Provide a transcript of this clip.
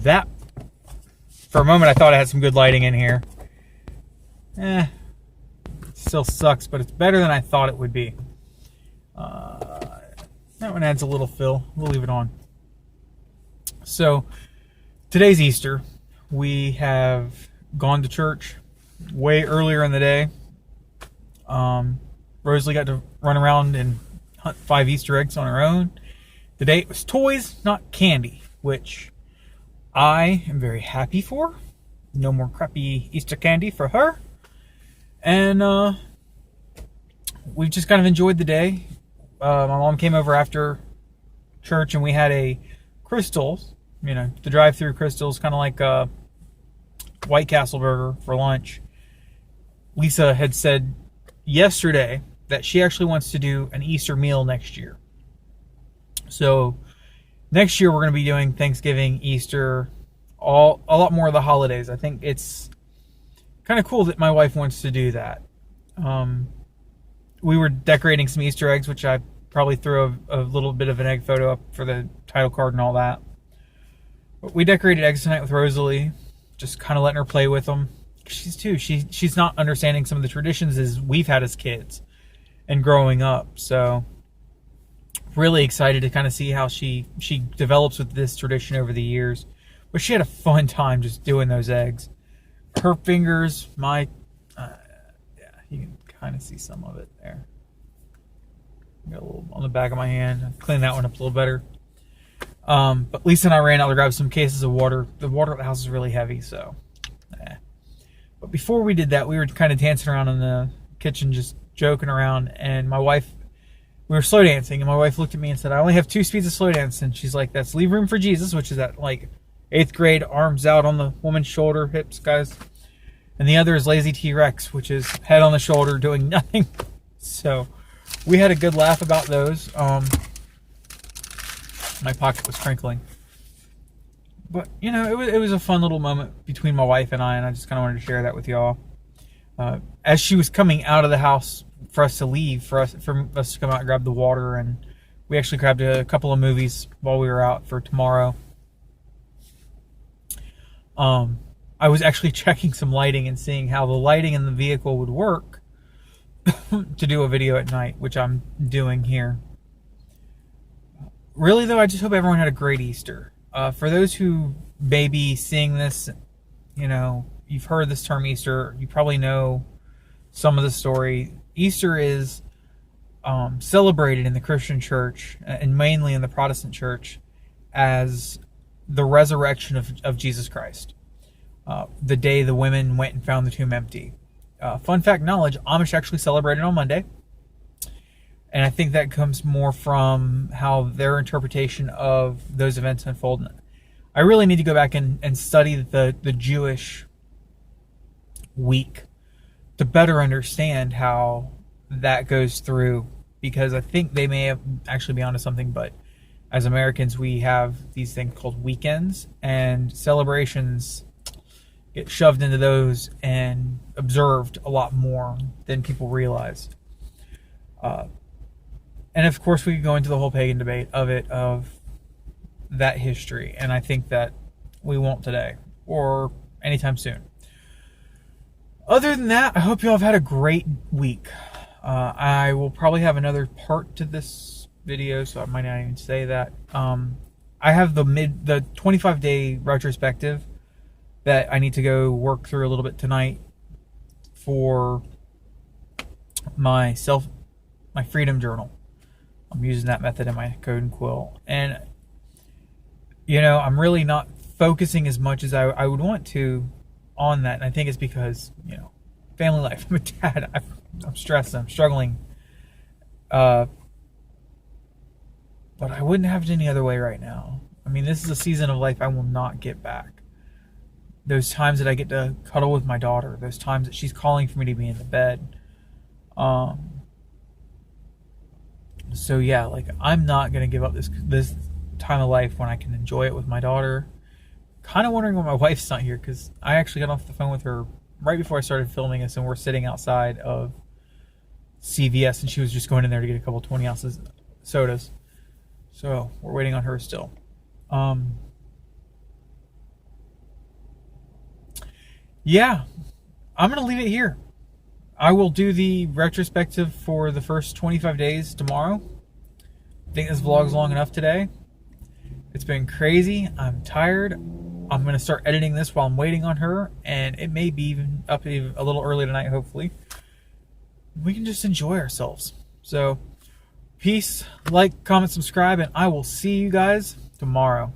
That, for a moment, I thought I had some good lighting in here. It still sucks, but it's better than I thought it would be. That one adds a little fill. We'll leave it on. So, today's Easter. We have gone to church way earlier in the day. Rosalie got to run around and hunt 5 Easter eggs on her own. Today it was toys, not candy, which I am very happy for. No more crappy Easter candy for her. And we've just kind of enjoyed the day. My mom came over after church and we had a Crystal's, the drive-through Crystal's, kind of like a White Castle burger for lunch. Lisa had said yesterday that she actually wants to do an Easter meal next year. So next year we're going to be doing Thanksgiving, Easter, a lot more of the holidays. I think it's kind of cool that my wife wants to do that. We were decorating some Easter eggs, which I probably threw a little bit of an egg photo up for the title card and all that. But we decorated eggs tonight with Rosalie, just kind of letting her play with them. She's not understanding some of the traditions as we've had as kids and growing up. So really excited to kind of see how she develops with this tradition over the years. But she had a fun time just doing those eggs. Her fingers, you can kind of see some of it there. Got a little on the back of my hand. I'll clean that one up a little better. But Lisa and I ran out to grab some cases of water. The water at the house is really heavy, so. But before we did that, we were kind of dancing around in the kitchen, just joking around. And we were slow dancing, and my wife looked at me and said, "I only have 2 speeds of slow dance." And she's like, "That's Leave Room for Jesus," which is at like 8th grade, arms out on the woman's shoulder, hips, guys. And the other is Lazy T-Rex, which is head on the shoulder, doing nothing. So we had a good laugh about those. My pocket was crinkling. But, it was a fun little moment between my wife and I just kind of wanted to share that with y'all. As she was coming out of the house for us to leave, for us to come out and grab the water, and we actually grabbed a couple of movies while we were out for tomorrow. I was actually checking some lighting and seeing how the lighting in the vehicle would work to do a video at night, which I'm doing here. Really, though, I just hope everyone had a great Easter. For those who may be seeing this, you've heard this term Easter. You probably know some of the story. Easter is celebrated in the Christian church, and mainly in the Protestant church, as the resurrection of Jesus Christ. The day the women went and found the tomb empty. Fun fact knowledge, Amish actually celebrated on Monday. And I think that comes more from how their interpretation of those events unfold. I really need to go back and study the Jewish week to better understand how that goes through, because I think they may have actually be onto something, but as Americans, we have these things called weekends, and celebrations get shoved into those and observed a lot more than people realize. And of course, we could go into the whole pagan debate of that history, and I think that we won't today or anytime soon. Other than that, I hope you all have had a great week. I will probably have another part to this video, so I might not even say that. I have the 25-day retrospective that I need to go work through a little bit tonight for my freedom journal. I'm using that method in my Code and Quill. And, I'm really not focusing as much as I would want to on that. And I think it's because, family life. I'm a dad. I'm stressed. I'm struggling. But I wouldn't have it any other way right now. I mean, this is a season of life I will not get back. Those times that I get to cuddle with my daughter. Those times that she's calling for me to be in the bed. So yeah, I'm not going to give up this time of life when I can enjoy it with my daughter. Kind of wondering why my wife's not here, because I actually got off the phone with her right before I started filming this, and we're sitting outside of CVS, and she was just going in there to get a couple 20 ounces sodas. So we're waiting on her still. yeah, I'm going to leave it here. I will do the retrospective for the first 25 days tomorrow. I think this vlog's long enough today. It's been crazy. I'm tired. I'm going to start editing this while I'm waiting on her, and it may be even up a little early tonight, hopefully. We can just enjoy ourselves. So, peace, like, comment, subscribe, and I will see you guys tomorrow.